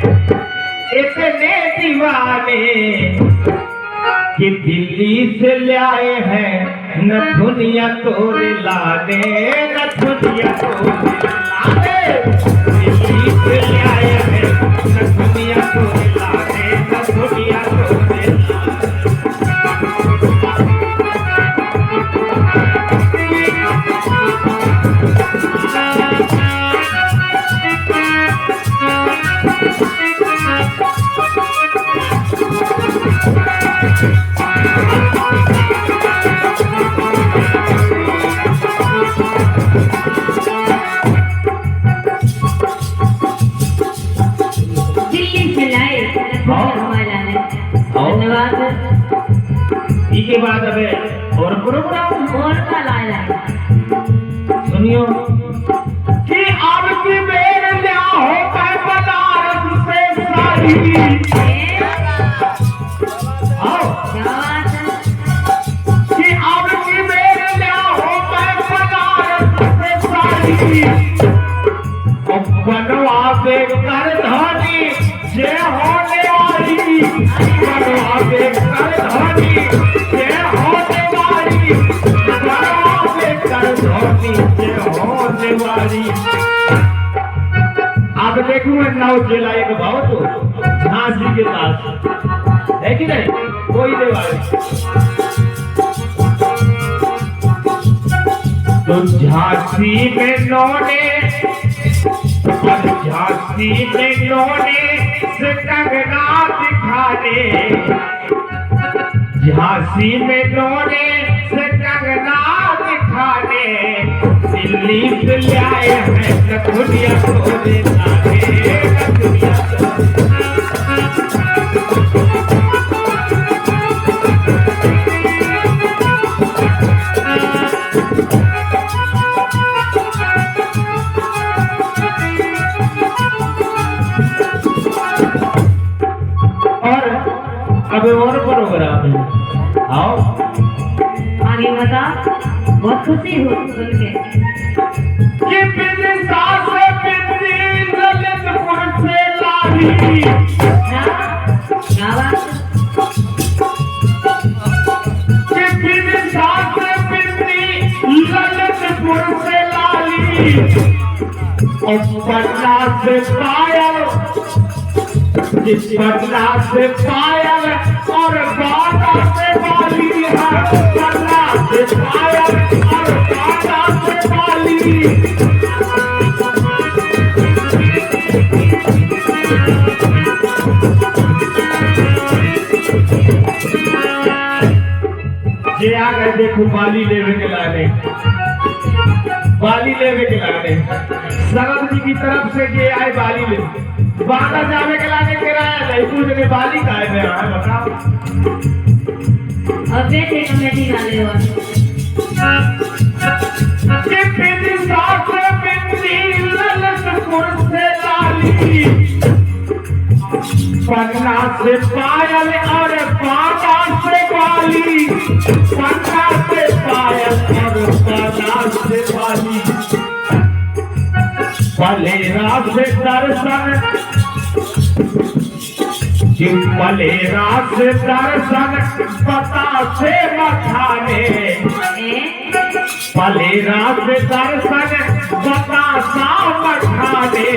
इतने दीवाने कि दिल्ली से ले आए हैं न दुनिया तोरे लाने, न दुनिया तोरे लाने। दिल्ली से ले आए हैं न दुनिया तोरे लाने, न दुनिया तोरे लाने। के बाद अबे और प्रोग्राम और का लाया सुनियो कि अब की बेर लिया होता है बनारस से साड़ी। आओ कि अब की बेर लिया होता है बनारस से साड़ी। अब बनवा दे कर धनी जे होने वाली, बनवा दे कर धनी जे होने वाली, बनवा दे कर धनी जे होने वाली। अब देखूं नाव जेला एक भाव तो झांसी के पास है कि नहीं कोई देवाली। तो झांसी में नौने, झांसी में नौने से कंगना दिखाने, झांसी में नौने से कंगना दिखाने। दिल्ली से ले आए हैं नथुनिया तोरे लाने, नथुनिया अब और प्रोग्राम है। आओ आगे बता, बहुत खुशी हो सुन के कि बिंदी सास बिंदी ललितपुर से लाई। क्या बात कि बिंदी सास बिंदी ललितपुर से लाई। और पटना से पायल, जिस पटना से पायल और बाटा से बाली है, पटना से पायल और बाटा से बाली। जे आ गए देखो बाली लेवे के लाने, बाली लेवे के लाने। सरद जी की तरफ से जे आए बाली ले, बाटा जावे के लाने किराया नहीं, कुछ ने बाली काहे में रहा है बताओ। अब बेटे कमेटी वाले हो कि बिंदी सास बिंदी ललितपुर से लाली। पटना से पायल और बाटा से बाली, पटना से पायल और बाटा से बाली। पलेरा से दर्शन, पलेरा से दर्शन पता से मखाने। पलेरा से दर्शन पता सा मखाने।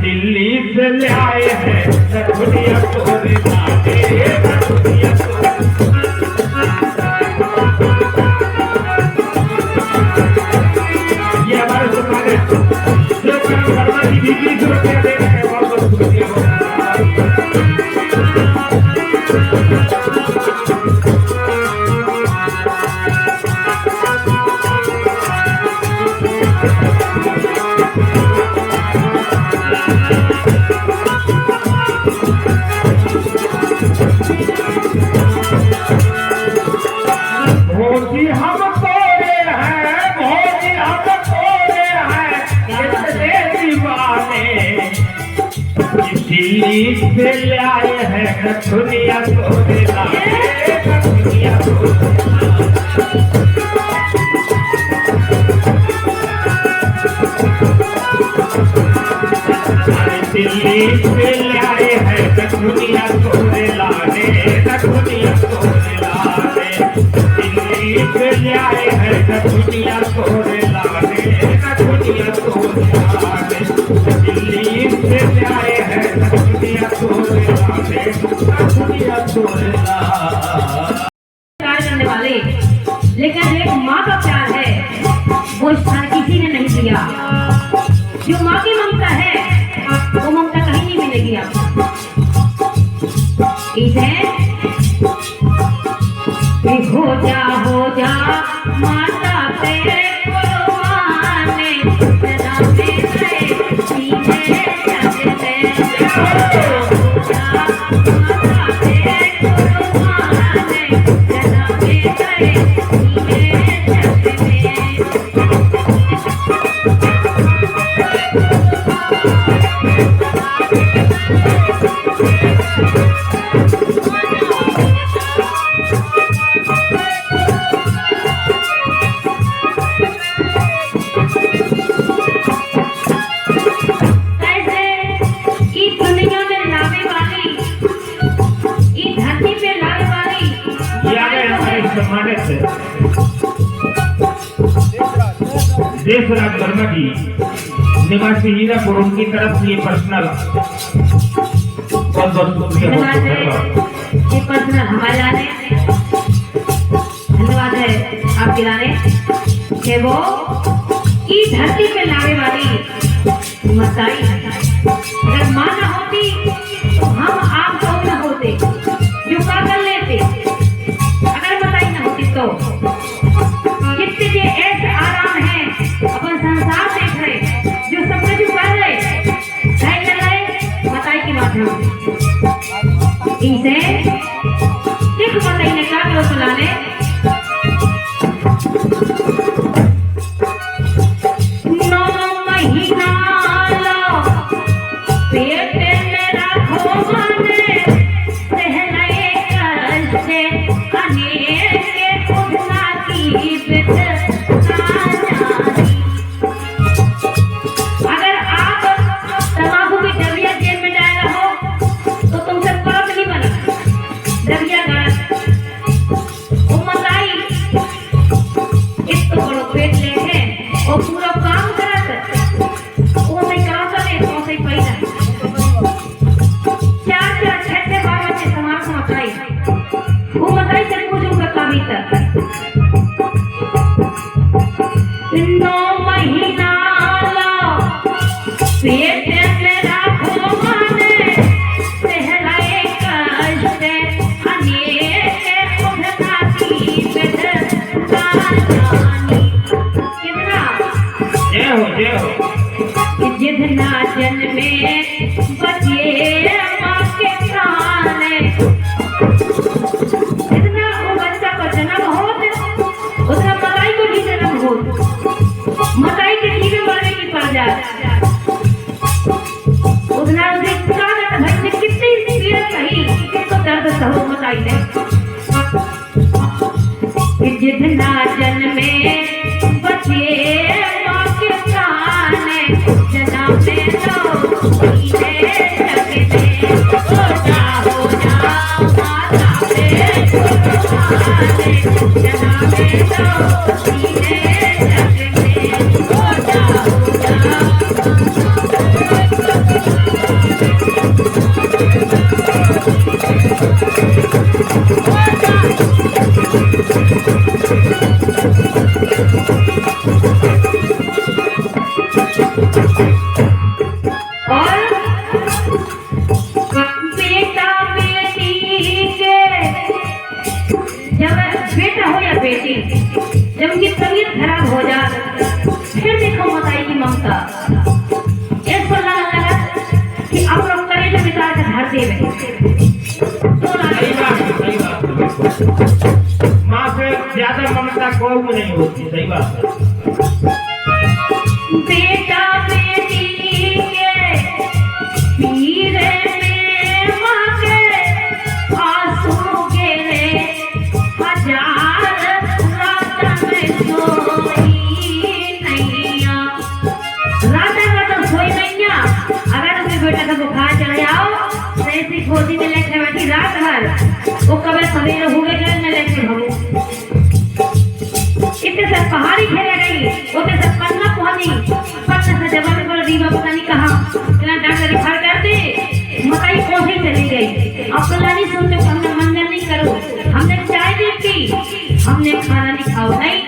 दिल्ली से ले आए हैं नथुनिया तोरे लाने, नथुनिया ये हमारे सुखाने जो काम करना की बीबी जो दे रहे हैं बहुत बहुत खुशी हो। भोजी हम तोरे हैं, भोजी हम तोरे हैं, कितने दीवाने। दिल्ली से ले आए हैं नथुनिया तोरे लाने, नथुनिया तोरे लाने। दिल्ली से लाए हैं दुनिया तोरे लाने, दुनिया तोरे लाने, दिल्ली से लाए हैं दुनिया तोरे लाने, दुनिया तोरे लाने, दिल्ली से लाए हैं दुनिया तोरे लाने, दुनिया तोरे लाने। करने वाले, लेकिन एक माँ का प्यार है वो स्थान किसी ने नहीं दिया। जो माँ की ममता है वो ममता कहीं नहीं मिलेगी आपको। इसे हो जा माता तेरे कुर्बाने, तेरा बेटे सीने चलते, हो जा माता तेरे कुर्बाने, तेरा बेटे सीने चलते। देशराज वर्मा जी निवासी हीरापुर, उनकी तरफ से ये पर्सनल बहुत शुक्रिया। ये पर्सनल हमारे लाने धन्यवाद है आपके लाने कि वो की धरती पे लाने वाली मताई, अगर माँ न होती तो हम आप लोग न होते, जो क्या कर लेते। अगर मताई न होती तो कितने ये ऐसे आराम है अपन संसार देख रहे, जो सबने जो कर रहे मताई के माध्यम इसे सिख मताई ने क्या करो सुनाने। नौ महीना लो पेट में रखो मने, सहलाए कष्टे अनेक के उठना की बित। अगर आप तंबाकू की डबिया जेब में डाल रहे हो तो तुमसे परत नहीं बना, डबिया गलत। वो मताई एक तो बड़ो पेट लेके और पूरा काम करत, वो नहीं काम करे तो सही पैदा 4-4 6-6 बार बच्चे समाज को मताई, वो मताई से कुछ उनका कमी तक 9 महीना लो पेट में रखो मने, सहलाए कष्टे अनेक उठना की बित जानी। कितना जय हो जितना जन्मे बचे माँ के प्राण, जितना वो बच्चा का जन्म होत उतना मताई को भी जन्म होत, मताई के जीवे मरने की पड़ जाए उतना उसे कागज भाई ने कितनी पीड़ा सही, किसको दर्द सहो मताई ने। जितना जन्मे बचे माँ के प्राण, जन्म में लो सीने चलते, हो जा माता तेरे कुर्बाने, जन्म में लो सीने चलते, हो जा और बेटा बेटी के जब बेटा हो या बेटी जब उनकी तबीयत खराब हो जाए फिर देखो मताई की ममता। एक पर लगा कि आप लोग करें जो पिता के घर दे माँ से ज्यादा ममता कोई को नहीं होती। सही बात है। बेटा बेटी के पीरे में माँ के आंसू गिरे, हजार रात में सोई नैया, रात सोई नैया। अगर उसके बेटा का गोदी में लेके बैठी रात भर वो कभी सवेरे हो गए न लेके भगो इतने सब पहाड़ी खेले गई उतने सब पन्ना पहुंची पन्ना से जवाब पर दीवा पता नहीं कहा इतना डॉक्टर रिफर कर दे मकाई कोठी चली गई अब अल्लाह नहीं सुनते तो हमने मंजन नहीं करो हमने चाय नहीं पी हमने खाना नहीं खाओ नहीं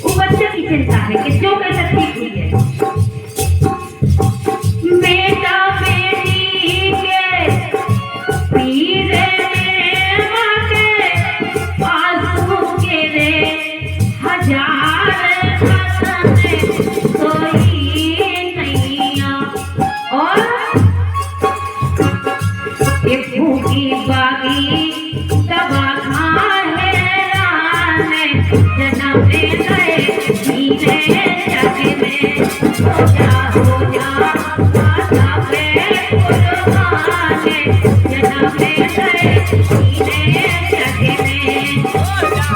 वो बच्चे की चिंता है कि जो कैसे ठीक हुई है बेटा बेटी के पीरे में माते आंसू के रे हजार खतने कोई नहीं और ये भूखी बागी दवा खाए राने जन्म में गए जीने जग में हो जा आजा पे कुर्बाने जन्म में गए जीने जग में हो जा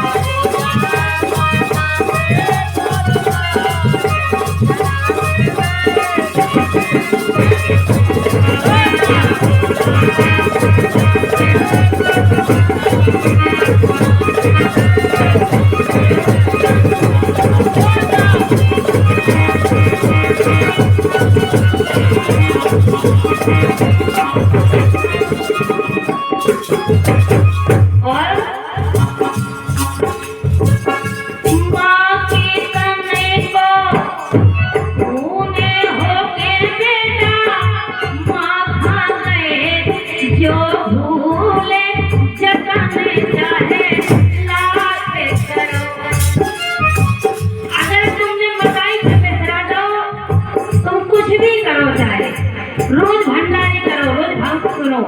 रोज भंडारी करो रोज भक्त सुनो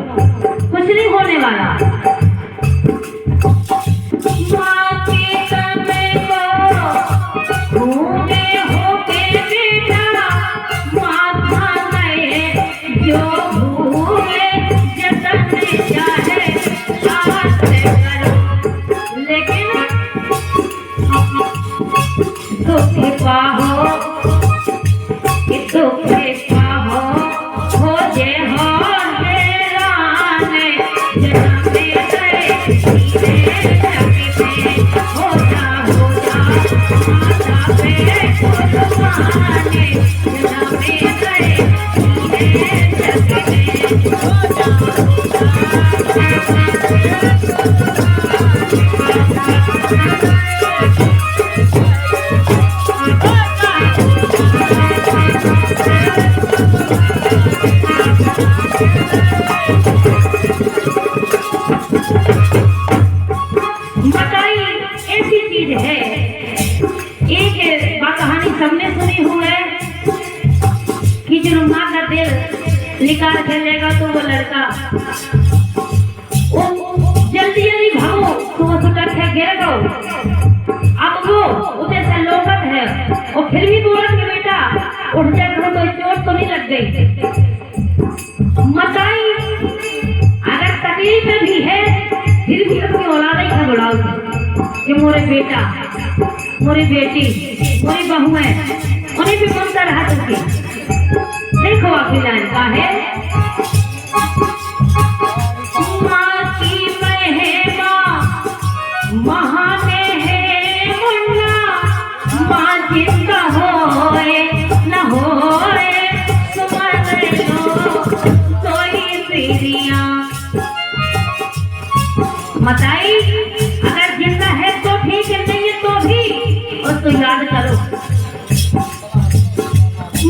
कुछ नहीं होने वाला माँ के समय को घूमे होके बेटा माँ खा गए जो भूले जतन चाहे साथ करो लेकिन दुख पाहो दुख पाहो हो जे हो हेराने जन्म में गए जीने जग में हो जा आजा पे कुर्बाने जन्म में गए जीने जग में हो बताइए ऐसी चीज है एक बात कहानी सबने सुनी हुई है कि जो माँ का दिल निकाल खेलेगा तो वो लड़का वो जल्दी जल्दी भागो तो वो सुटक है गिर गो अब वो उसे से लोकत है और फिर भी बोला कि बेटा उठ जा करो तो चोट तो नहीं लग गई मताई अगर तकलीफ भी है फिर भी अपनी औलाद ही खबराओ कि मोरे बेटा मोरी बेटी मोरी बहू है उन्हें भी ममता रहा तुझे देखो आपकी लाइन का है माँ की महिमा महान है मुन्ना माँ जिंदा होए न होए सुमन लो सोई पीरिया मताई अगर जिंदा है तो ठीक है नहीं है तो भी और तो याद करो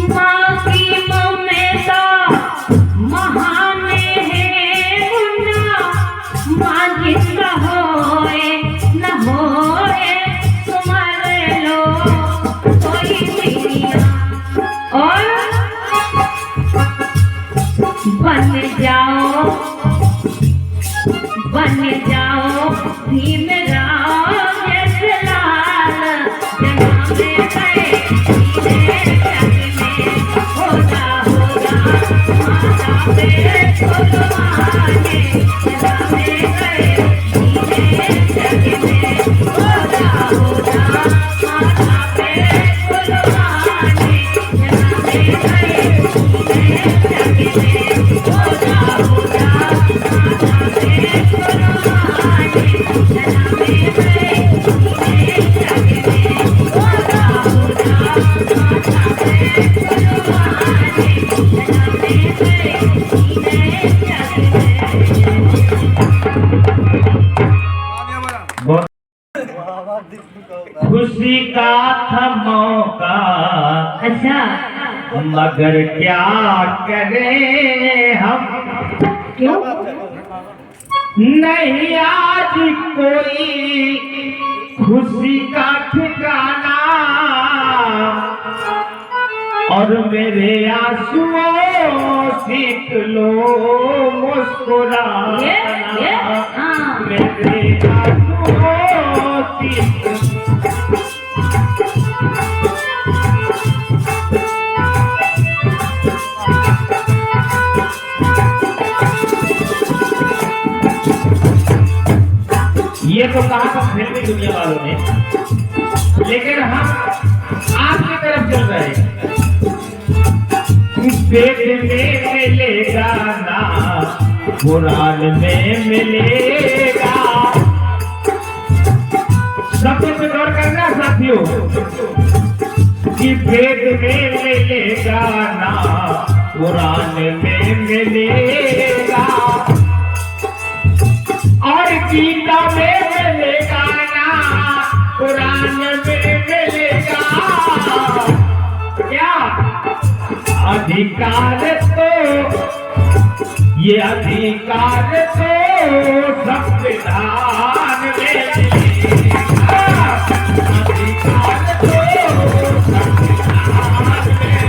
माँ की ममता महान है मुन्ना माँ जिंदा होए न होए तुम्हारे लो कोई पीरिया और बन जाओ भीम राव जैसे लाल जन्म में गए जीने जग में हो जा माता पे कुर्बाने जन्म में गए जीने जग में हो जा माता पे कुर्बाने जन्म में गए जीने जग में हो जा मिला था मौका, अच्छा मगर क्या करें हम, क्यों? नहीं आज कोई खुशी का ठिकाना, और मेरे आंसुओं सीख लो मुस्कुराना, हाँ। मेरे आंसुओं सीख ये तो कहा था फिल्मी दुनिया वालों ने, लेकिन हम आपकी तरफ चल रहे हैं। वेद में मिलेगा ना, कुरान में मिलेगा, शब्द पे गौर करना साथियों, कि वेद में मिलेगा ना, कुरान में मिलेगा, और गीता में मिलेगा ना, कुरान में मिलेगा, क्या अधिकार तो, ये अधिकार तो संविधान में मिलेगा, अधिकार तो संविधान में,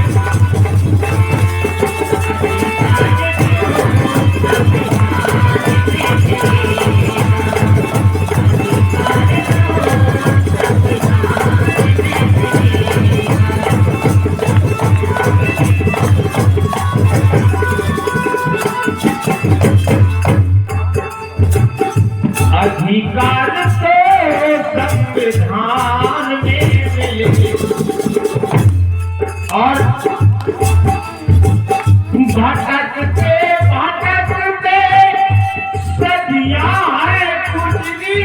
अधिकार तो संविधान में मिले, और भटकते भटकते सदियां है गुजरी,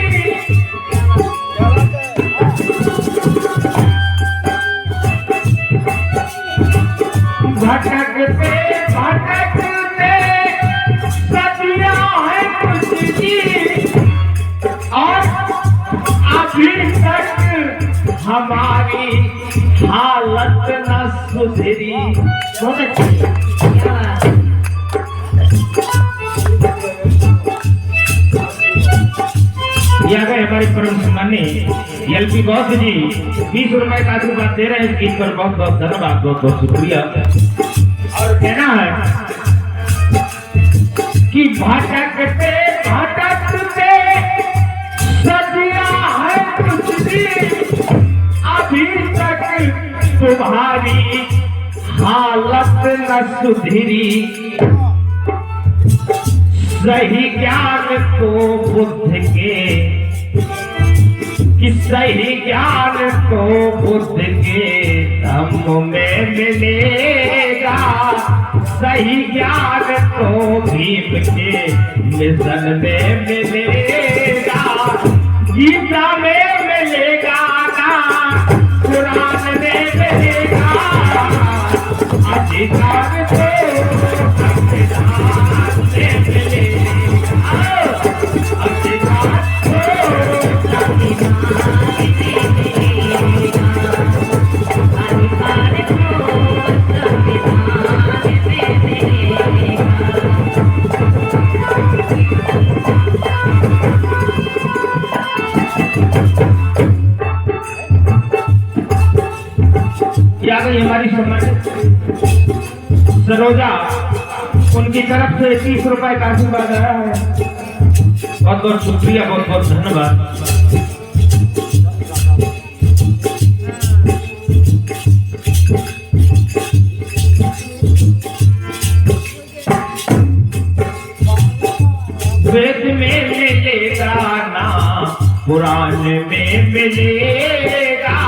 भटकते भटकते सदियां है गुजरी, और अभी तक हमारी हालत न सुधरी। बहुत अच्छी क्या बात है। ये आ गए हमारे परम सम्माननीय एलपी बॉस जी, 20 रुपए का आशीर्वाद दे रहे हैं, इस गीत पर बहुत बहुत धन्यवाद, बहुत बहुत शुक्रिया। और कहना है कि भटकते भटकते सदियां है गुजरी, अभी तक तुम्हारी हालत न सुधरी, सही ज्ञान को बुद्ध के, कि सही ज्ञान को बुद्ध के धम्म में मिलेगा, सही ज्ञान को भीम के मिशन में मिलेगा, गीता में मिलेगा ना, कुरान में मिलेगा, अधिकार तो संविधान में मिलेगा, अधिकार तो क्या गई हमारी सम्मानित सरोजा, उनकी तरफ से 30 रुपए का आशीर्वाद आया है, बहुत बहुत शुक्रिया, बहुत बहुत धन्यवाद। वेद में मिलेगा ना, कुरान में मिलेगा,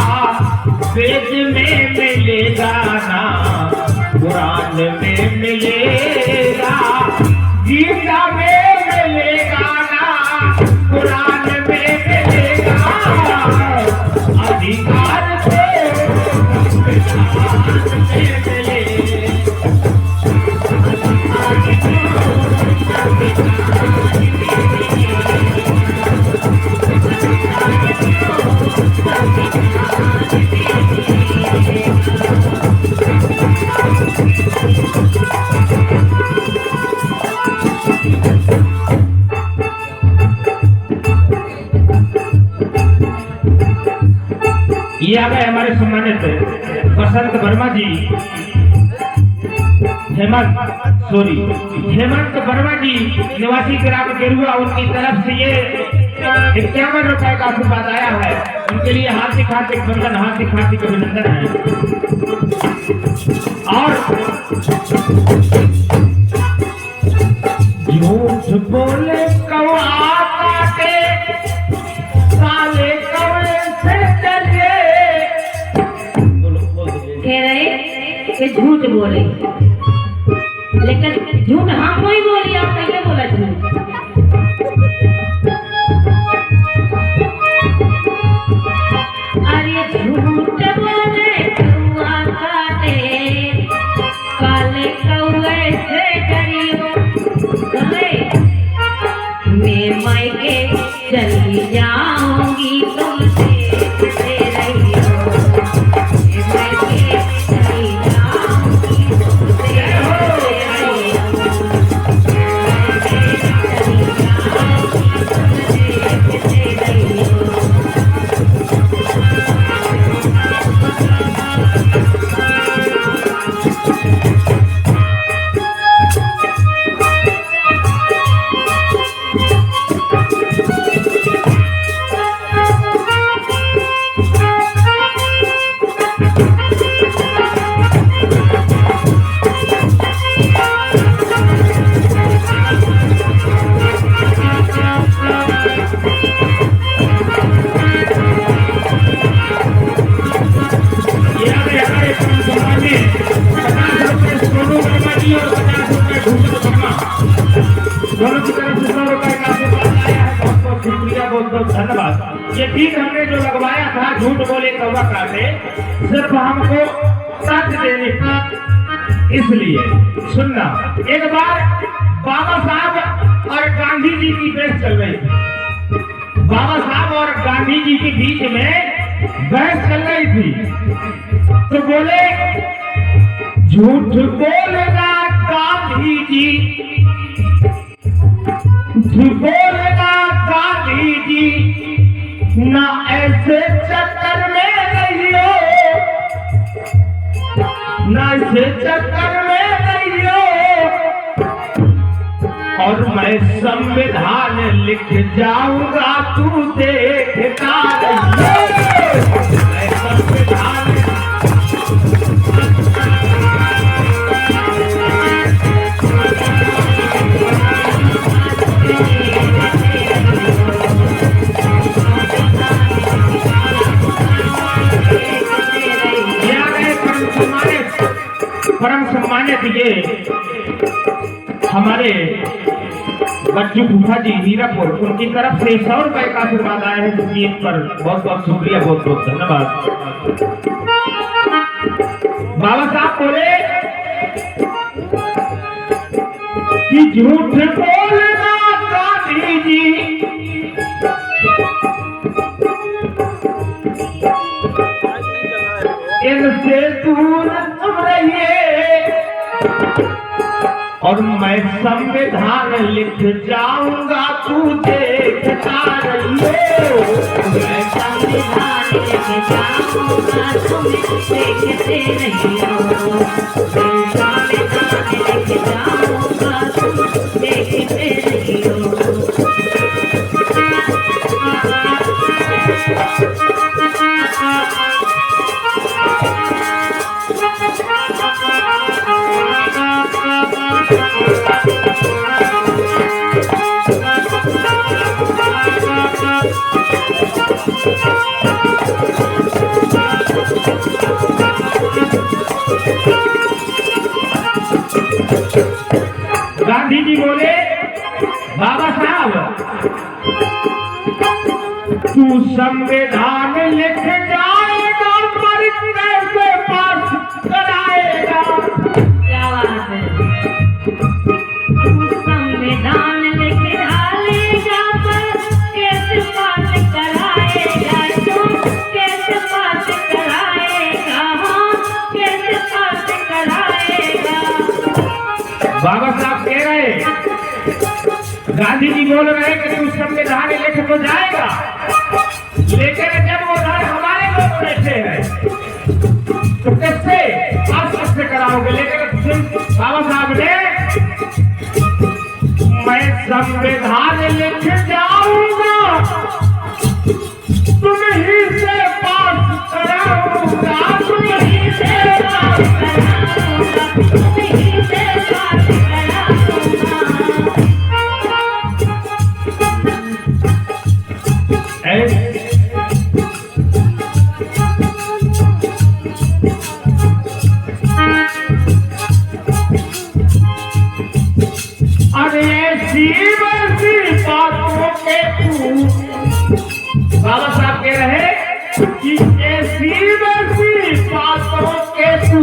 वेद में मिलेगा ना, कुरान में मिलेगा, गीता में मिलेगा ना, कुरान में मिलेगा, अधिकार से संविधान में मिलेगा। Thank you. ये आ गए हमारे सम्मानित बसंत वर्मा जी, हेमंत वर्मा जी निवासी ग्राम गेरुआ, उनकी तरफ से ये 51 रुपए का आशीर्वाद आया है। उनके लिए हार्दिक हार्दिक वंदन, हार्दिक हार्दिक अभिनंदन है। और झूठ बोले कौआ काटे, काले कौए से डरे। कह रहे कि झूठ बोले, लेकिन झूठ हम कोई बोली, आप पहले बोला झूठ। अरे झूठ बोले कौआ काटे, काले कौए से डरियो। मैं मायके चली जाऊंगी, तुम देखते रहियो। मैं मायके चली जाऊंगी, तुम देखते रहियो। मैं मायके चली जाऊंगी, तुम देखते रहियो। दोनों की तरफ से 100 रुपए का आशीर्वाद आया है। बहुत बहुत शुक्रिया, बहुत बहुत धन्यवाद। ये ठीक हमने जो लगवाया था, झूठ बोले कौवा काटे, सिर्फ हमको साथ देने का, इसलिए सुनना। एक बार बाबा साहब और गांधी जी की बहस चल रही थी। बाबा साहब और गांधी जी के बीच में बहस चल रही थी, तो बोले झूठ बोलेगा गांधी जी, बोलेगा गांधी जी, ना ऐसे चक्कर में रहियो, ना ऐसे चक्कर में रहियो। और मैं संविधान लिख जाऊंगा, तू देखता रहियो। मैं संविधान परम सम्मानित ये हमारे बच्चू फूफा जी हीरापुर, उनकी तरफ से 100 रुपए का आशीर्वाद आया है। जिसकी इन पर बहुत बहुत शुक्रिया, बहुत बहुत धन्यवाद। बाबा साहब बोले कि झूठ बोलना गांधी जी, इनसे दूर तुम रहिए। और मैं संविधान लिख जाऊंगा, तू देखता रहियो। मैं संविधान लिख जाऊंगा, तुम देखते रहियो। मैं संविधान लिख जाऊंगा, तुम देखते रहियो। गांधी जी बोले बाबा साहब, तू संविधान लिख जाएगा, पर कैसे पास कराएगा। क्या बात है। तू संविधान लिख डालेगा, पर कैसे पास कराएगा। तू कैसे पास कराएगा, हाँ कैसे पास कराएगा। बाबा साहब कह रहे, गांधी जी बोल रहे कि संविधान लिख तो जाएगा, लेकिन जब वो हमारे लोग बैठे हैं तो किससे आप किससे कराओगे? लेकिन बाबा साहब ने मैं संविधान लिख जाऊंगा तुम ही से पास कराऊंगा तुम ही से पास कराऊंगा तुम ही से पास कराऊंगा। अरे ऐसी बातों के तू बाबा साहब कह रहे कि ऐसी बातों के तू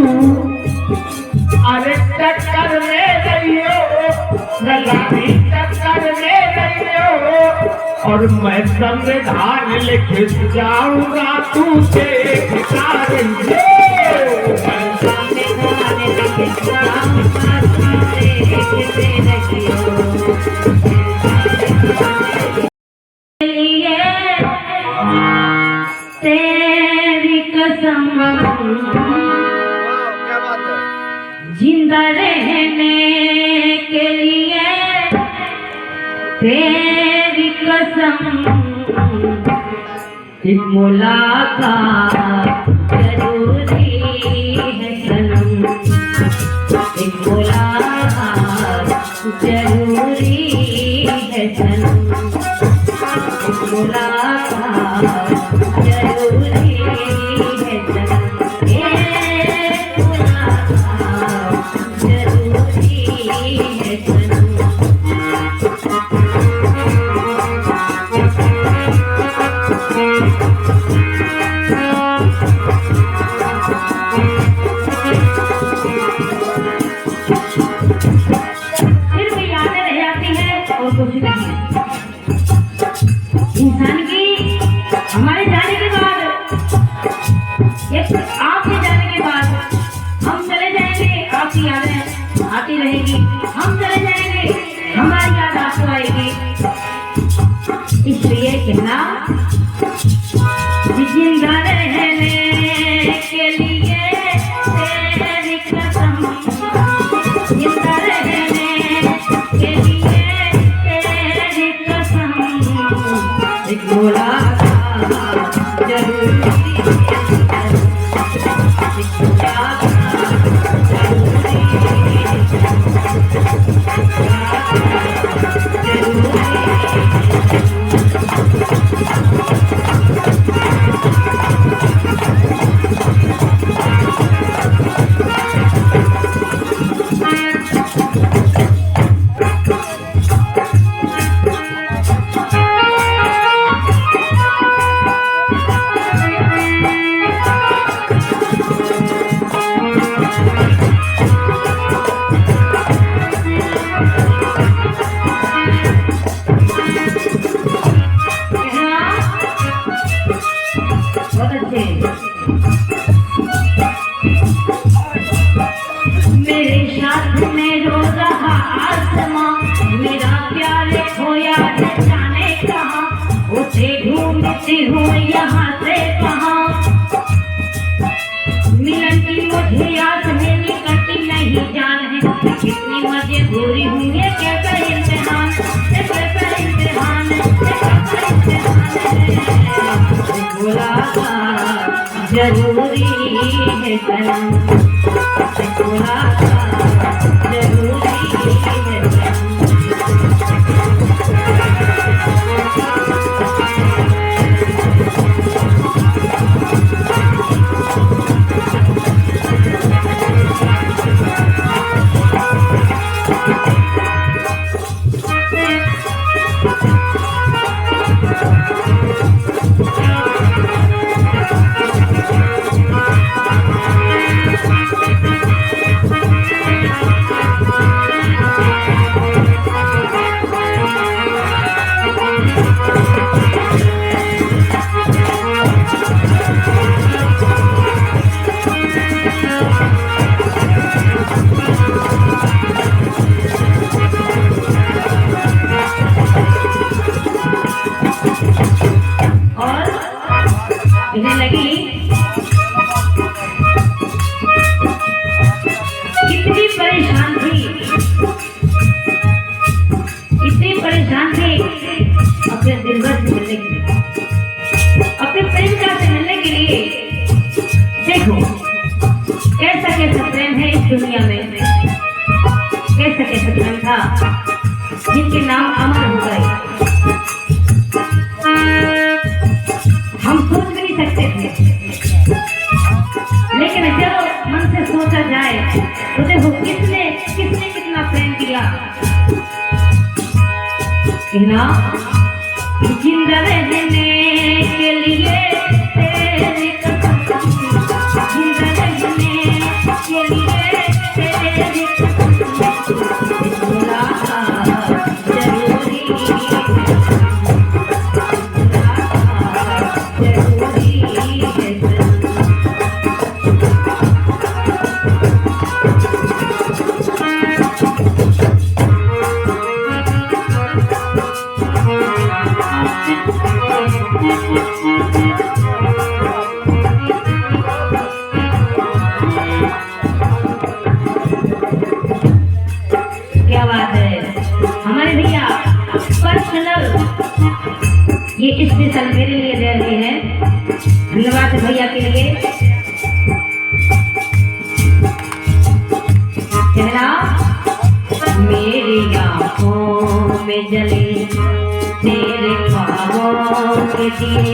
अरे टक्कर में नहीं हो लगी टक्कर में नहीं हो और मैं संविधान लिख जाऊंगा तू देखता तेरी कसम जिंदा रहने के लिए तेरी कसम एक मुलाकात जरूरी है सनम एक मुलाकात जरूरी है सनम एक मुलाकात जरूरी है सनम एक मुलाकात जरूरी है सनम। फिर भी यादें रह जाती है और कुछ नहीं। इंसान की हमारे जाने के बाद आपके जाने के बाद हम चले जाएंगे आपकी यादें आती रहेगी हम चले जाएंगे हमारी याद आपको आएगी। इसलिए कहना जिंदा रहने के लिए तेरी कसम जिंदा रहने के लिए तेरी कसम एक मुलाकात जरूरी है एक मुलाकात जरूरी मेरे साथ में रो रहा आसमां मेरा प्यार खोया जाने कहाँ उसे ढूंढती हूँ यहाँ से कहाँ मिलन की मुझे याद है निकलती नहीं जान है कितनी मजबूरी हूँ ये कैसा इम्तिहान कैसा इम्तिहान मुलाकात जरूरी है सनम मुलाकात जरूरी है सनम। अपने दिलबर से मिलने के लिए, अपने प्रेमिका से मिलने के लिए। देखो कैसा कैसा प्रेम है इस दुनिया में, कैसा कैसा प्रेम था जिनके नाम अमर हो गए, हम सोच भी नहीं सकते थे। लेकिन जब मन से सोचा जाए तो देखो किसने किसने कितना प्रेम किया। कहना जिंदा रहने के लिए तेरी कसम, जिंदा रहने के लिए तेरी कसम, बोला जरूरी क्या बात है हमारे भैया पर्सनल ये स्पेशल मेरे लिए दे रहे हैं। धन्यवाद भैया के लिए। कहना मेरी आंखों में जले तेरे ख्वाबों के दिए,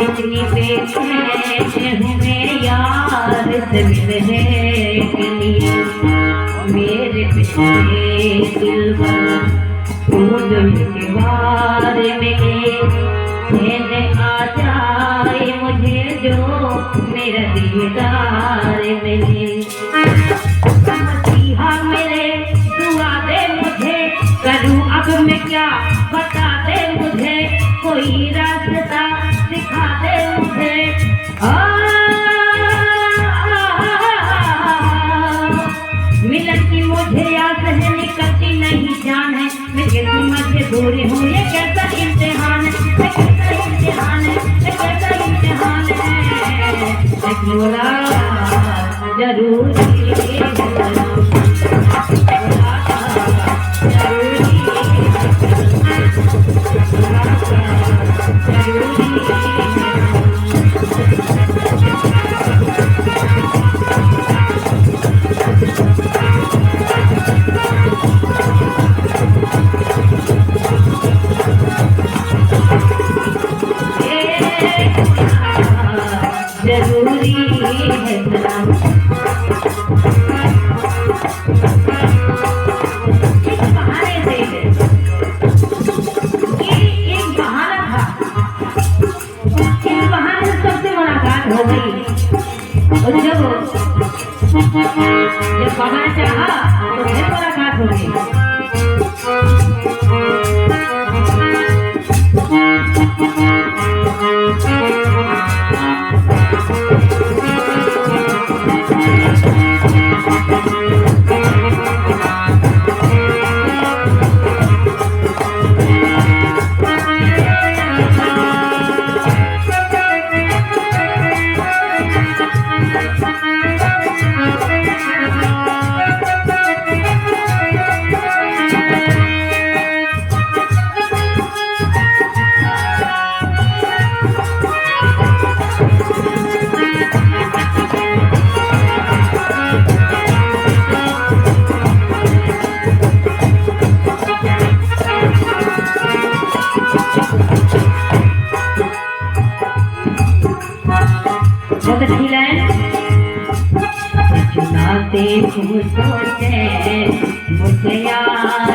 इतनी बेचैन हूँ मैं यार से मिलने के लिए। मेरे पिछले दिल पर तू जो के बारे में कहने आ जाए मुझे जो मेरा दीदार मिले। मसीहा मेरे दुआ दे मुझे, करूँ अब मैं क्या बता दे मुझे, कोई रास्ता दिखा दे मुझे। मिलन की मुझे आस है निकलती नहीं जान है, मैं कैसी मजबूरी हूँ ये कैसा इम्तिहान है, ये कैसा इम्तिहान है, ये कैसा इम्तिहान है। बोला जरूरी जरूरी है सलाम। एक बहाने से ये एक बहाना था, इस बहाने से सबसे मुलाकात हो गई। और जब बहाना चाहा तो फिर मुलाकात हो गई। बहुत अच्छी लाइन। चुनाते तुम सोचे मुझे याद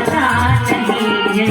नहीं है,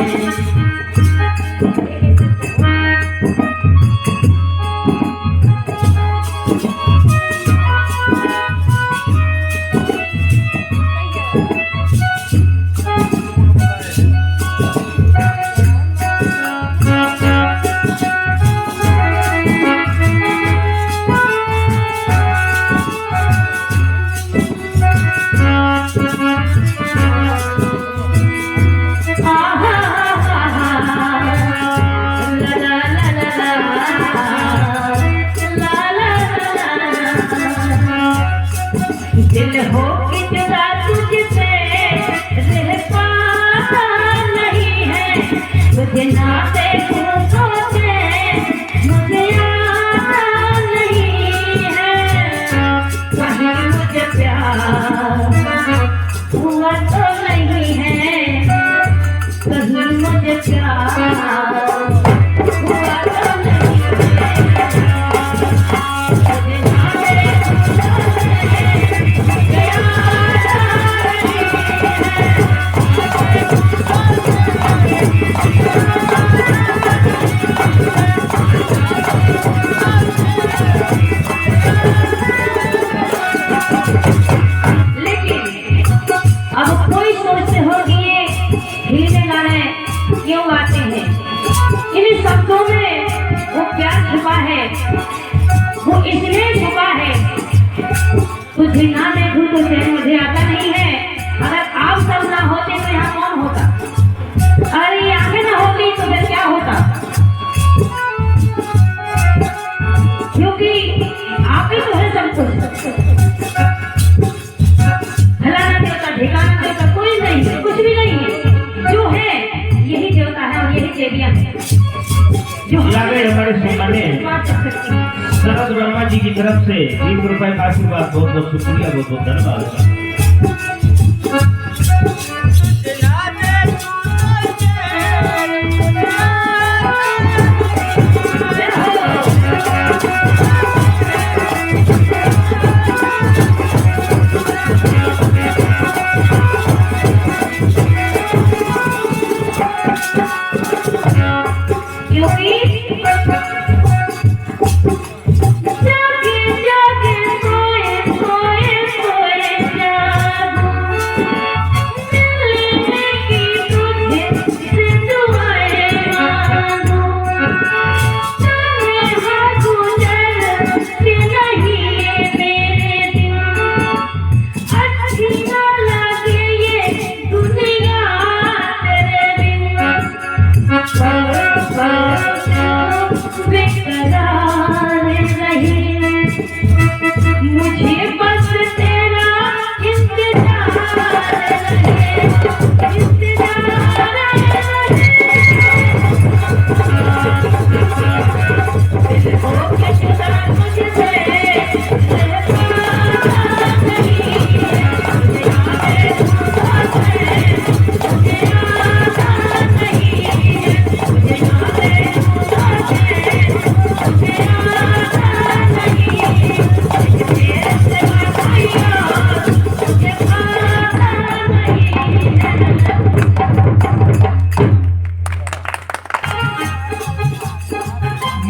दिल हो कि जुदा तुझसे रह पाता नहीं है, तुझे ना देख नहीं मुझे प्यार हुआ तो नहीं मुझे जाने क्यों गाते हैं? इन शब्दों में वो प्यार छुपा है, वो इसलिए छुपा है, तुझे ना देखूं तो चैन मुझे आता नहीं है। अगर आप सब ना होते तो यहाँ कौन होता? अगर ये आंखें ना होती तो फिर क्या होता? क्योंकि आप ही तो है सब कुछ। फलाना देवता ठिकाना देवता कोई नहीं है, कुछ भी नहीं है। जो है यही देवता है और यही देवियां हैं जो हमारे सामने शरद वर्मा जी की तरफ से 20 रुपए का आशीर्वाद, बहुत बहुत शुक्रिया, बहुत बहुत धन्यवाद।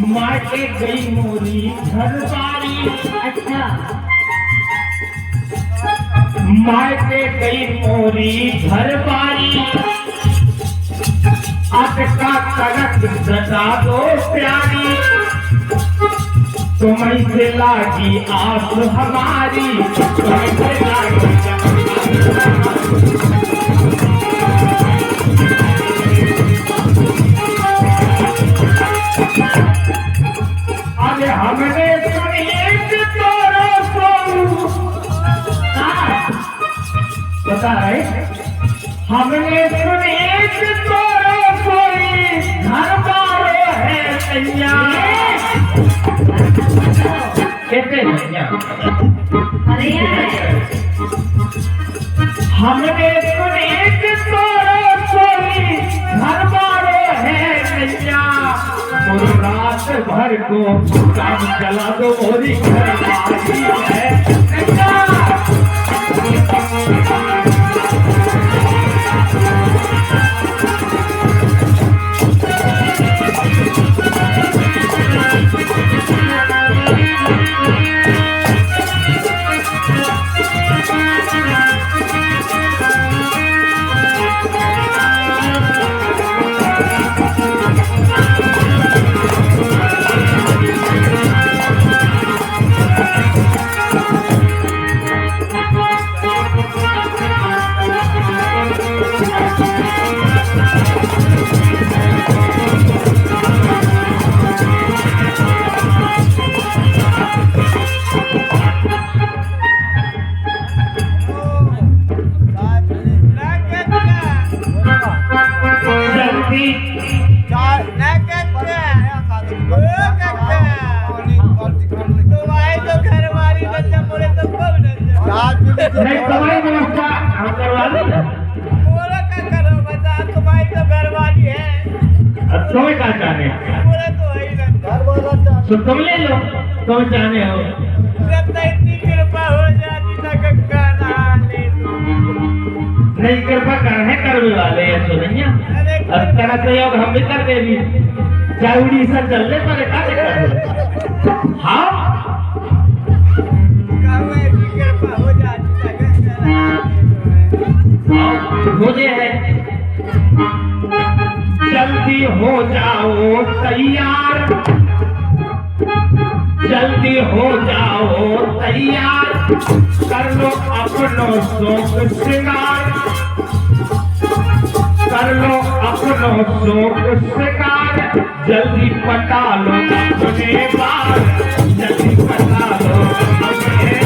मायके गई मोरी घर बारी, अच्छा मायके गई मोरी घर बारी, अटका कनक सदा दो प्यारी, तुम्हें से लागी आस हमारी, तुम्हें से लागी अरे हमने सुनी तोरो सोऊ, पता है हमने सुनी तोरो सोई घर बारो है कन्या, कहते भैया अरे हमने सुनी तोरो सोई घर बारो है कन्या, रात भर को काम चला दो मोरी घर बारी है नहीं कमाई व्यवस्था हम करवा दें। बोलो क्या करो बता, तुम्हारी तो घर तुम्हें क्या चाहने तो तुम ले लो, तुम चाहने हो नहीं कृपा करने कर वाले है सुनिया अब तेरा सहयोग हम भी कर देवी चाउड़ी से चलने पर क्या कर हाँ मुझे है जल्दी हो जाओ तैयार, जल्दी हो जाओ तैयार, कर लो अपनो शोक श्रृंगार, कर लो अपनो शोक श्रृंगार, जल्दी पटा लो अपने बार, जल्दी पटा लो अपने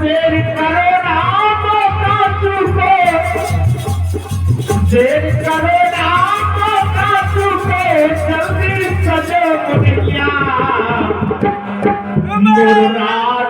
देर करो ना मौका चूको, देर करो ना मौका चूको, जल्दी सजो मुनिया मुराद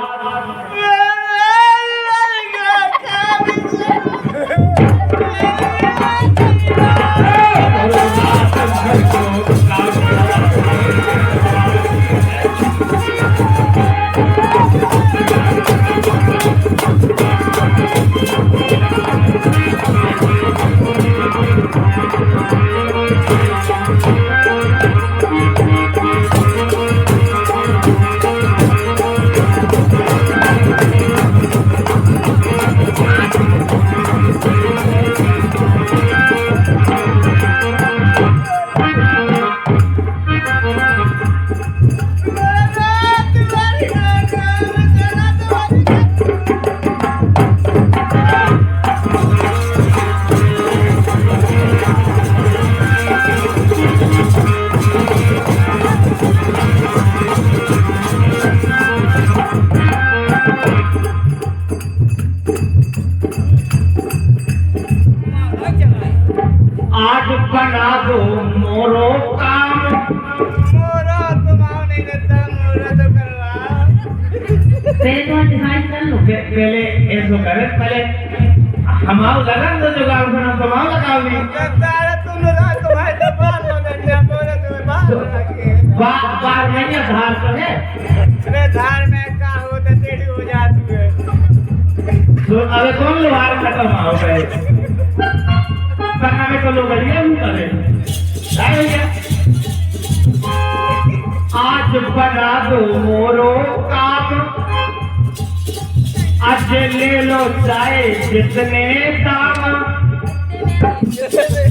आज बना दो मोरो काम, मोरा तुम्हारा नहीं देता, मोरा तो करवा पहले तो डिसाइड कर लो, पहले ऐसो करे, पहले हमारा लगन तो जुगाड़ बना तुम्हारा लगाओ नहीं तारा तुम ना तुम्हारे तो बात हो गया, मोरा तुम्हें बात लगे बार नहीं धार तो है, अरे धार में का हो तो टेढ़ी हो जाती है, तो अबे कौन लोहार खत्म हो गए करना में तो लोग बढ़िया भी करे आज बना दो मोरो काम, आज ले लो चाहे जितने दाम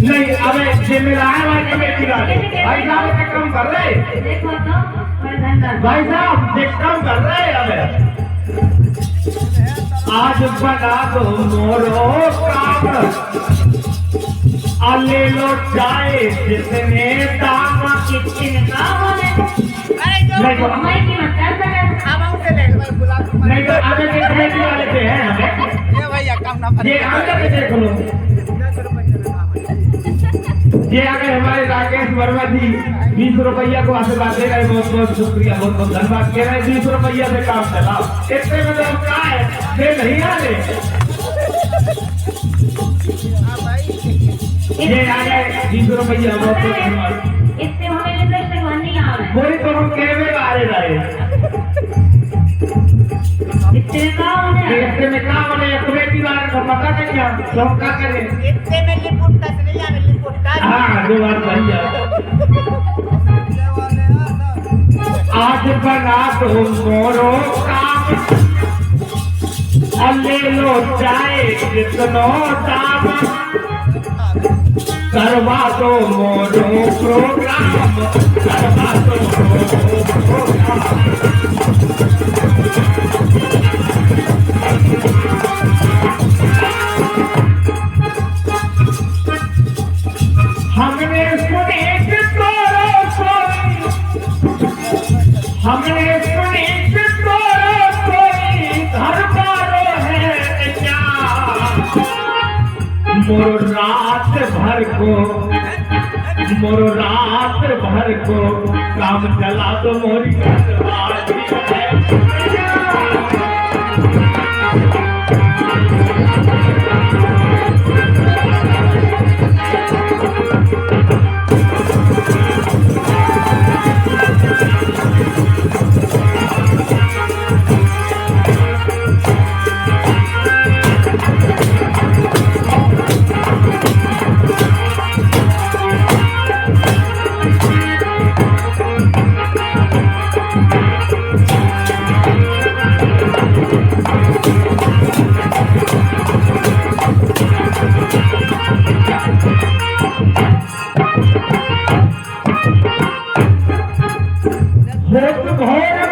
नहीं अबे जिम्मेदार वाले बेटी वाले भाई साहब क्या काम कर रहे देखो तो भाई साहब ये काम कर रहे अबे आज बना दो मोरो काम, ले लो चाहे जितने दाम, कितने काम होने नहीं तो हमारी कीमत कर सकते हम उसे ले लो बुला नहीं तो आगे के बेटी वाले पे है हमें ये भैया कम ना ये आगे के देख लो ये अगर हमारे राकेश वर्मा जी 20 रुपया को आशीर्वाद दे रहे बहुत बहुत शुक्रिया बहुत बहुत धन्यवाद कह रहे हैं 20 रुपया से काम चला इतने में तो क्या है ये नहीं आ रहे ये आ गए 20 रुपया बहुत बहुत धन्यवाद इतने हमें लिस्ट नहीं आ रहा है वही तो हम कहने आ रहे इतने काम होने इतने में काम होने कमेटी वाले को पता नहीं क्या सब क्या करें इतने में लिपुट तक नहीं आने लिपुट का हाँ दो बार भैया आज बना दो मोरो काम, ले लो चाहे जितनो दाम, करवा दो मोरो प्रोग्राम, करवा दो मोरो प्रोग्राम। हमने सुनी तोरो सोनी, हमने सुनी तोरो सोनी, घर पारो है क्या मोरो रात भर को काम चला तो मोरी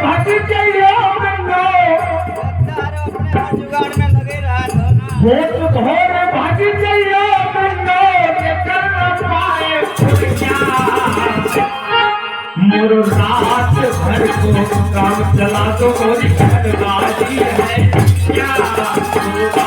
भट चलो मंगो जुगाड़ में लगे रहा तो ना भूत घोर भट चलो मंगो निकल न पाए पुरजा मोर रात भर को काम चला दो और घटगाजी है क्या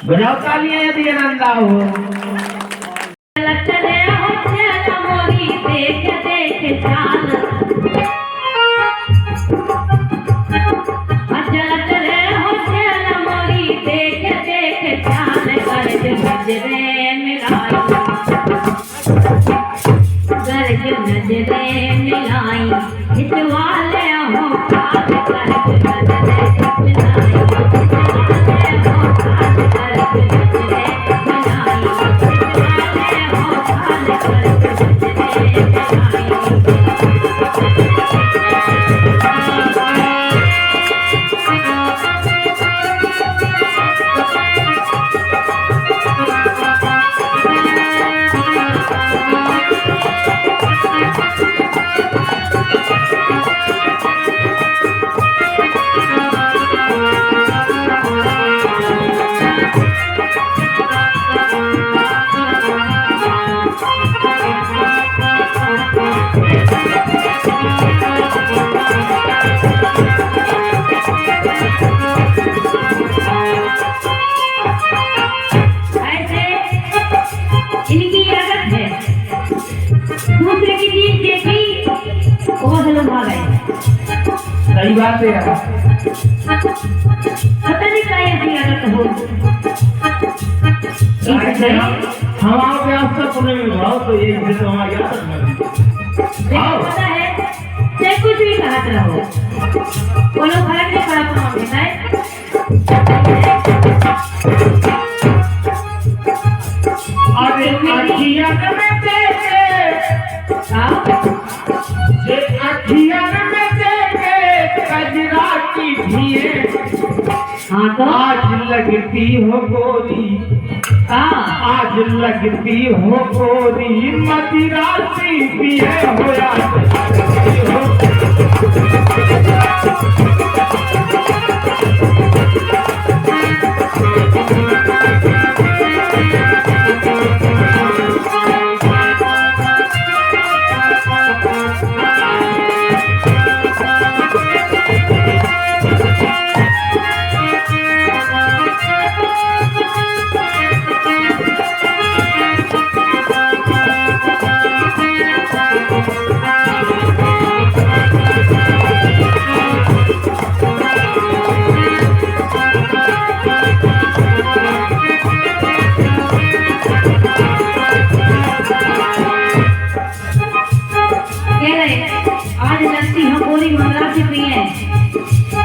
बजाओ तालियां यदि आनंद हो चले हो चल मोरी देख देख चाल चले हो चल मोरी देख देख चाल गर्ज नजरे मिलाई गर्ज नजरे मिलाई हितवाले हो काल गर्ज नजरे मिलाई सही बात है पता नहीं क्या ऐसी आदत हो हम आपके आस्था पुणे में भाव तो ये तो हमारी आदत नहीं पता है चाहे कुछ भी कहत रहो वो लोग फर्क नहीं पड़ा कौन देता है अरे अखिया में देखे जे अखिया में देखे कजरा की भीए हाँ तो आज लगती हो गोरी आज लगती हो गोरी मदिरा सी पिए हो आज लगती हम पूरी मंगला से पी है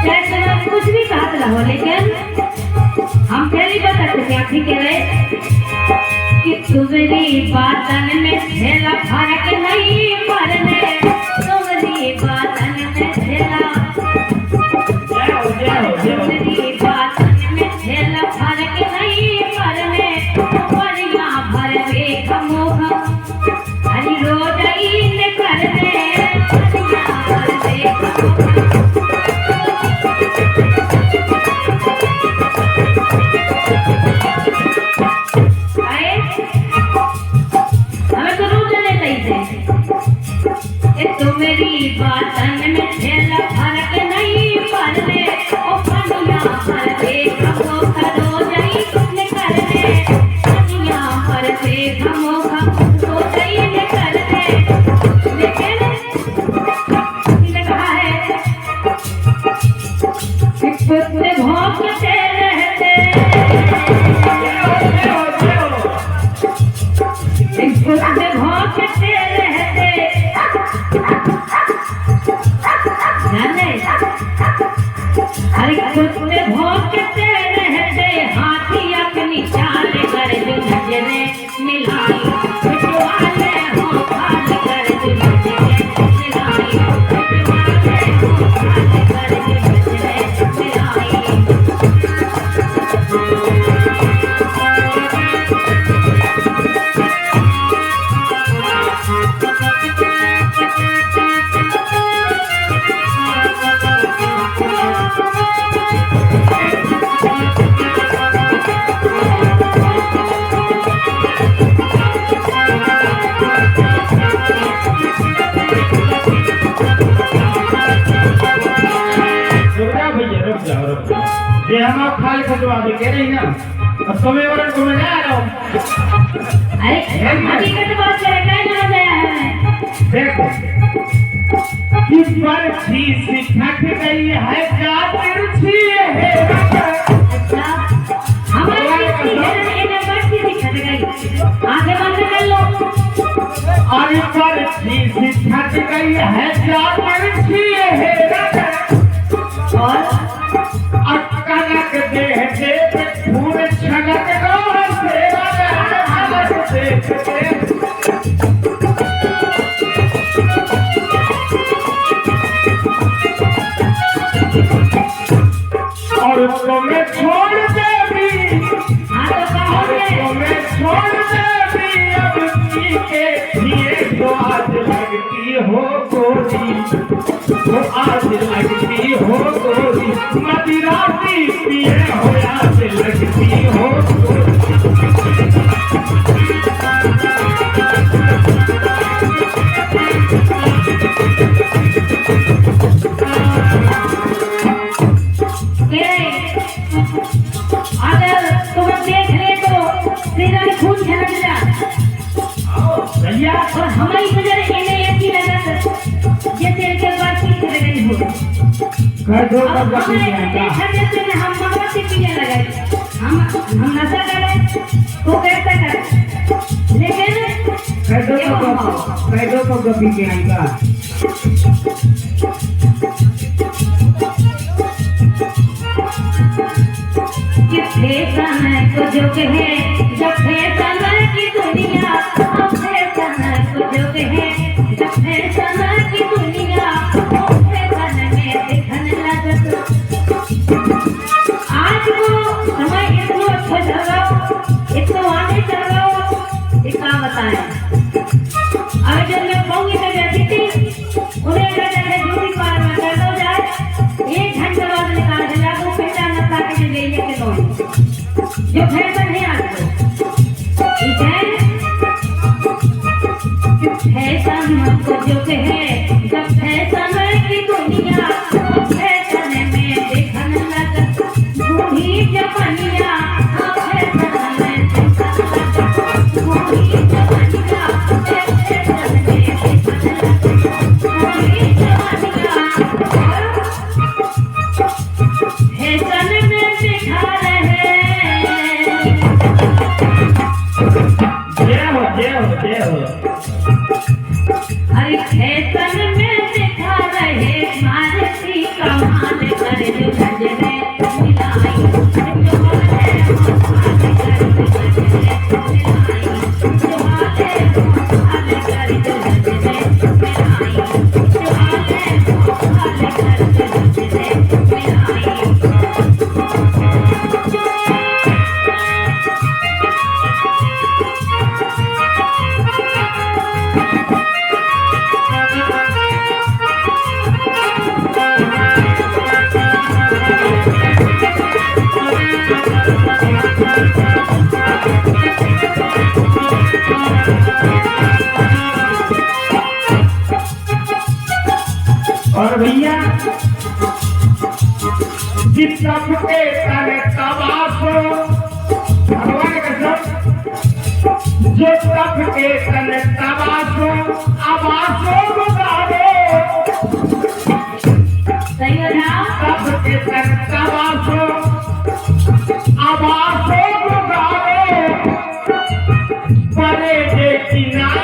चाहे कुछ भी कहत रहो लेकिन हम तेरी बता क्या ठीक है कि तुम्हारी बातन में थेला फर्क नहीं मरने तुम्हारी बातन में थेला तुम्हारी बातन में थेला फर्क नहीं मरने बढ़िया भर वे खमोह हरी रोज इन कर दे बातन में थेला फर्क नहीं पड़ने ओ पनिया पर देख खमो खरो जाई कर दे पनिया पर देख खमो कुत्ते भौंकते रहते जाने अरे कुत्ते भौंकते रहते हाथी अपनी चाल कर जो नजरे मिलाई पिटवाले हो खाल कर जो नजरे मिलाई पिटवाले हो खाल कर जो नजरे मिलाई ये हम आप खाली खटवा दे कह रही ना अब तुम्हें वरन को मैं आ रहा हूँ अरे हकीकत बात करे क्या ना गया है देखो किस पर सी ठक गई है क्या तिरछी है अच्छा हमारी इन्हें बढ़ती दिखत गई आगे बंद कर लो और इस पर सी ठक गई है क्या तिरछी है और अचानक देखते फूल छलक गो सेवा देखते और तुम्हें छोड़ दे भी तुम्हें छोड़ दे भी अब के लिए तो आज लगती हो गोरी तो आज लगती हो गोरी मदिराती पिए हो आज लगती हो अगर तुम देख ले तो तेरा खून छलक जा भैया और हमारी नजर इन्हें ऐसी लगत जैसे इनके पास की कर रही हो कर दो अब कब हमें देखा जैसे हम मोमबत्ती पीने लगे हम नशा करें तो कैसे करें लेकिन कर दो कब पी के आएगा कि फैशन को जो कहे जब फैशन की दुनिया अब फैशन को जो कहे जब फैशन की दुनिया अब फैशन में देखने लगत आज वो समय इतना अच्छा चल रहा इतना आगे चल रहा इसका बताएं अगर जब मैं कहूँगी तो कहती थी उन्हें अगर जैसे ड्यूटी पार में कर दो जाए 1 घंटे बाद निकाल के लागू पहचान नशा के ले के लो जो फैशन है आज ठीक है फैशन को जो कहे जब फैशन की दुनिया फैशन में देखने लगत बूढ़ी जवानिया फैशन में देखने लगत बूढ़ी जवानिया फैशन में देखने लगत बूढ़ी जवानिया फैशन में दिखा रहे जय हो अरे फैशन में दिखा रहे मानसी कमाल कर जो नजरे मिलाई जो हाले हाल कर जो नजरे मिलाई जो हाले हाल कर जो नजरे मिलाई जो हाले हाल कर जो नजरे मिलाई और भैया जिस सबके तने तबासो भगवान कसम जो सबके तने तबासो आवासो गुजारो सही हो ना सबके तने तबासो आवासो गुजारो परे जे किनारे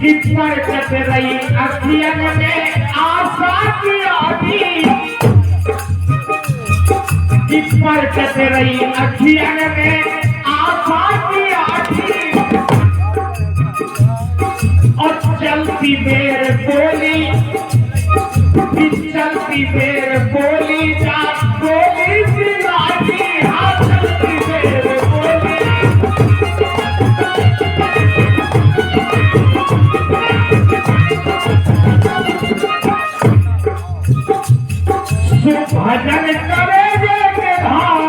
पर कट रही अखियन में आशा की आधी, पर कट रही अखियन में आशा की आधी, और चलती देर बोली, चलती देर बोली जा बोली सी लाठी, हाँ चलती देर बोली। भजन करे के धाम,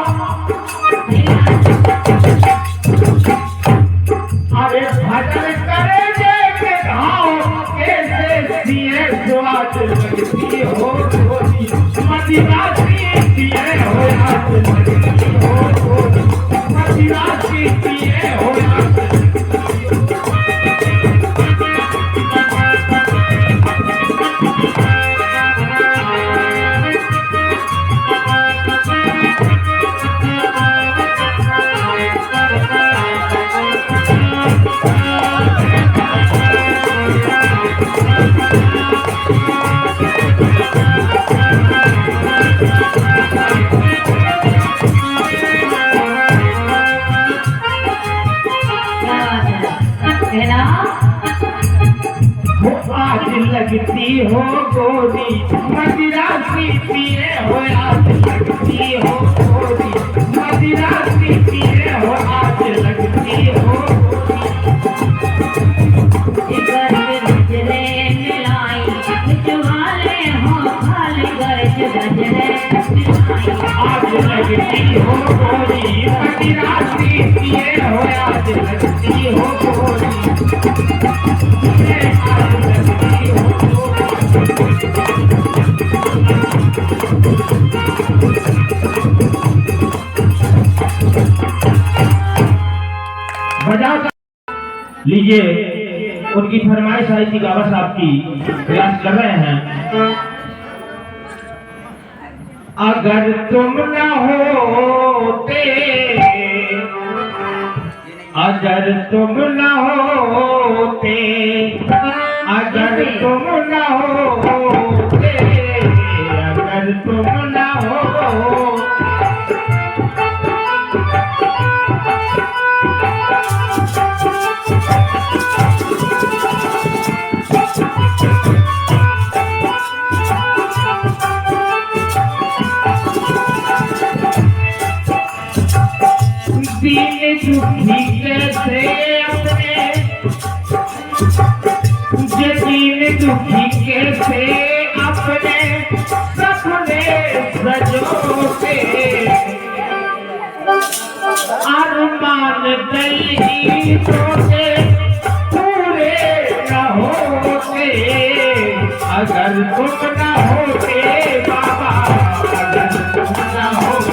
अरे भजन करे के धाम, कैसे दिए स्वाद लगती हो गोरी, मदिरासी दिए हो हाथ लगती हो गोरी, मदिरासी दिए हो हाथ लगती हो। आज लगती हो गोरी, मदिरासी पिए हो आज लगती हो गोरी, मदिरासी पिए हो आज लगती हो आज लगती हो गोरी, मदिरासी पिए हो आज लगती हो गोरी। लीजिए उनकी फरमाइश आई थी, बाबा साहब की प्रयास कर रहे हैं। अगर तुम न होते, अगर तुम न होते, अगर तुम न होते, अगर तुम न होते, दुखी कैसे अपने, दीन दुखी कैसे अपने सपने सजोते, अरमान दिल सोचे पूरे न होते, अगर तुम न होते बाबा, अगर तुम न होते।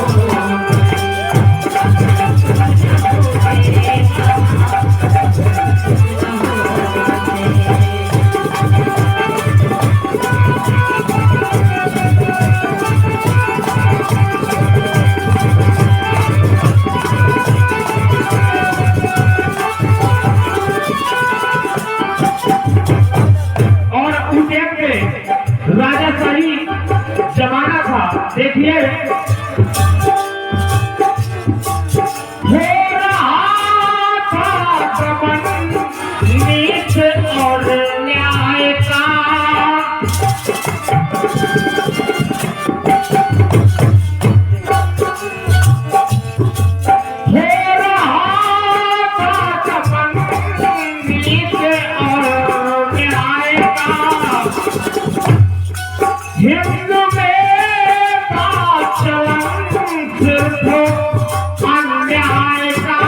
राजाशाही जमाना था, देखिए हो रहा था दमन नीच और न्याय का, हो रहा था दमन नीच और न्याय का, हिंद में चलन सिर्फ अन्याय का,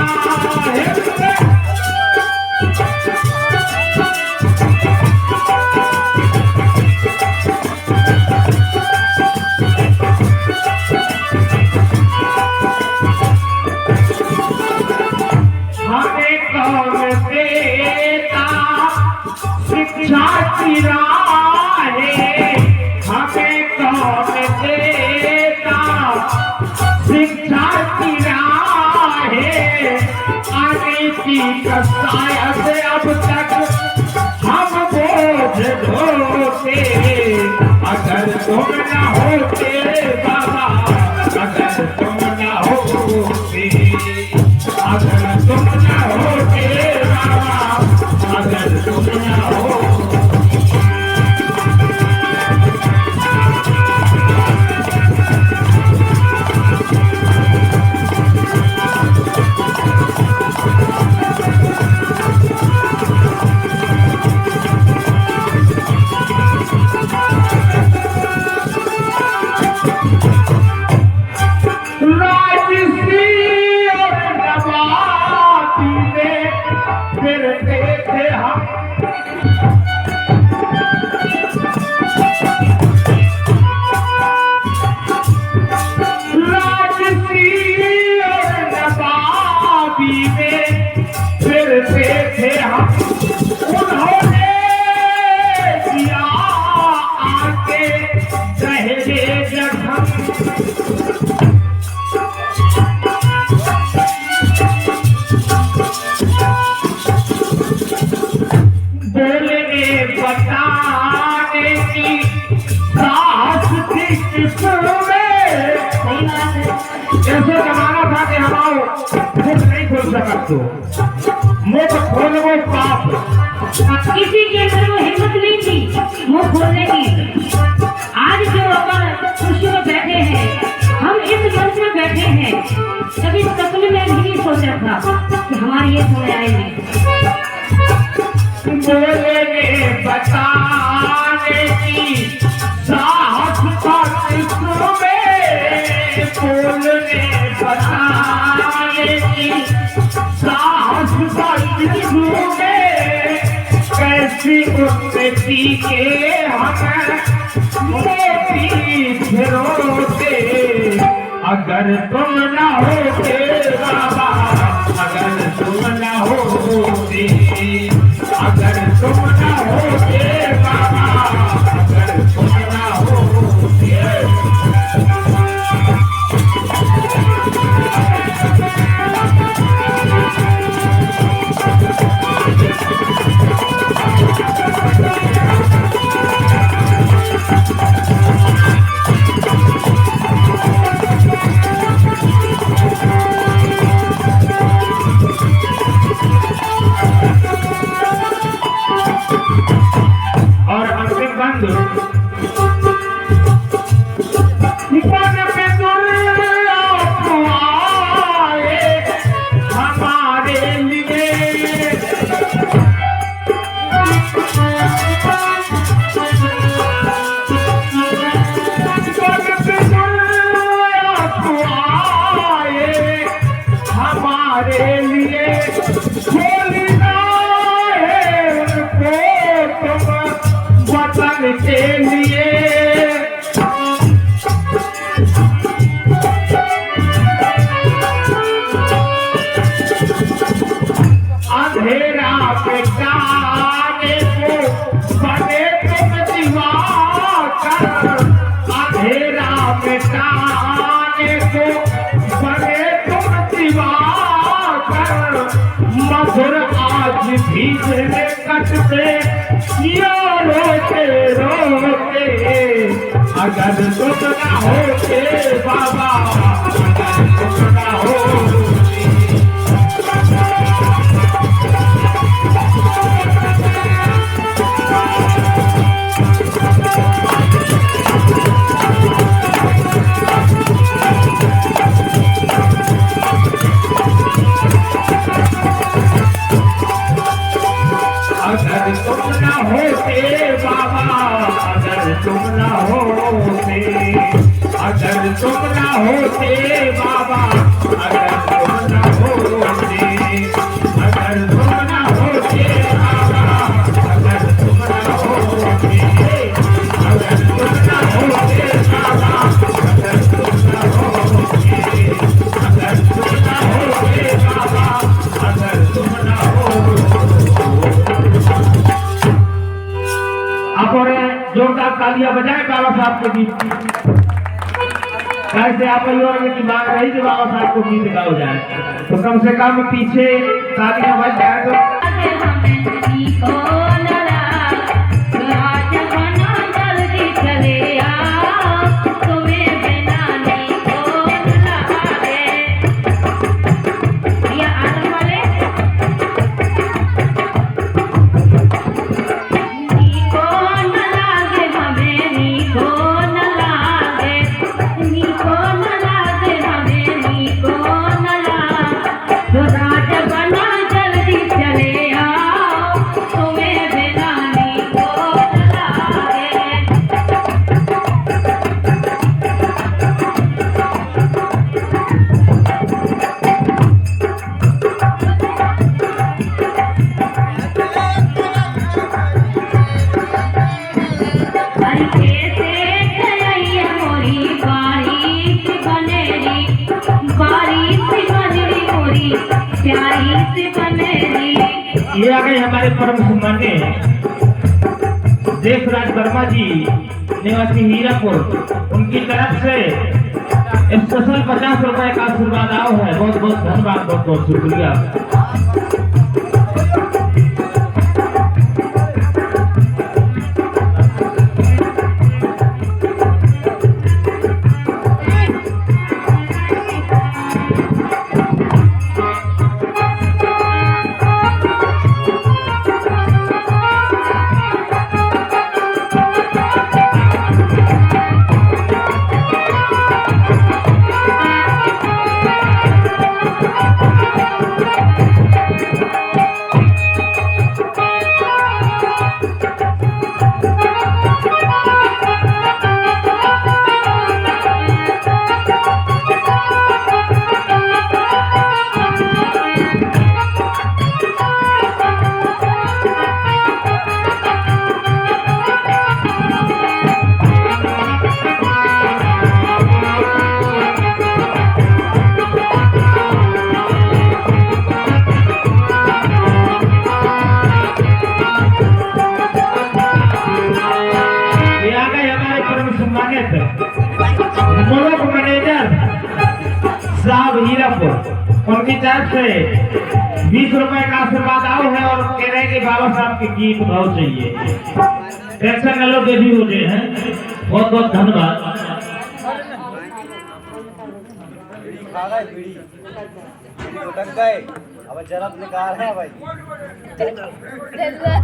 हमें कौन देता शिक्षा की राहें, हमें कौन देता शिक्षा की राहें, अनीति का शायद अब तक हम तुम न होते बाबा, अगर तुम न होते, अगर तुम न होते बाबा, अगर तुम न होते। ऐसे जमाना था कि हम मुख नहीं खोल सकते, मुख खोलने पाप। किसी के अंदर वो हिम्मत नहीं थी मुंह खोलने की। आज जो अपन खुशी में बैठे हैं, हम इस मंच में बैठे हैं, कभी सपने में भी नहीं सोचा था कि हमारी ये समय आएगी। बोलेंगे बताने की साहस था किसमें, बोलने बताने की साहस था किसमें, कैसी उन्नति के हमें मोती फिरोते, अगर तुम न होते बाबा, अगर तुम न होते, अगर तुम न होते बाबा, अगर तुम न होते। और अंतिम बंद मन पे आए हमारे लिए, आए हमारे लिए, बोलना है उनको तुम वतन के लिए। अंधेरा मिटाने को बने तुम दिवाकर, अंधेरा मिटाने को बने तुम दिवाकर, मधुर आज भी मेरे कटते या रोते रोते, अगर तुम न होते बाबा, अगर तुम न होते। अगर तुम न होते बाबा, अगर तुम न होते, अगर तुम न होते बाबा, अगर तुम न होते, अगर तुम न होते बाबा, अगर तुम न होते, अगर तुम न होते बाबा, अगर तुम न होते, अगर तुम न होते बाबा, अगर तुम न होते। आप और जोरदार तालियां बजाएं बाबा साहब के गीत। कैसे आप की मांग रही थी बाबा साहब को गीत गाओ जाए, तो कम से कम पीछे तालियां बज जाए तो। जल्दी चले आ स्याही से बनेगी। ये आ गए हमारे परम सम्मान्य देवराज वर्मा जी निवासी हीरापुर, उनकी तरफ से स्पेशल 50 रुपए का आशीर्वाद आओ है। बहुत बहुत धन्यवाद, बहुत बहुत शुक्रिया। मुल्क मैनेजर साहब हीरापुर, उनकी तरफ से 20 रुपए का आशीर्वाद आओ है और कह रहे हैं कि बाबा साहब के गीत भाव चाहिए। टेंशन न लो, बेबी हो गए हैं। बहुत बहुत धन्यवाद। खा गए बीड़ी उठक गए, अब जरब निकाल है भाई।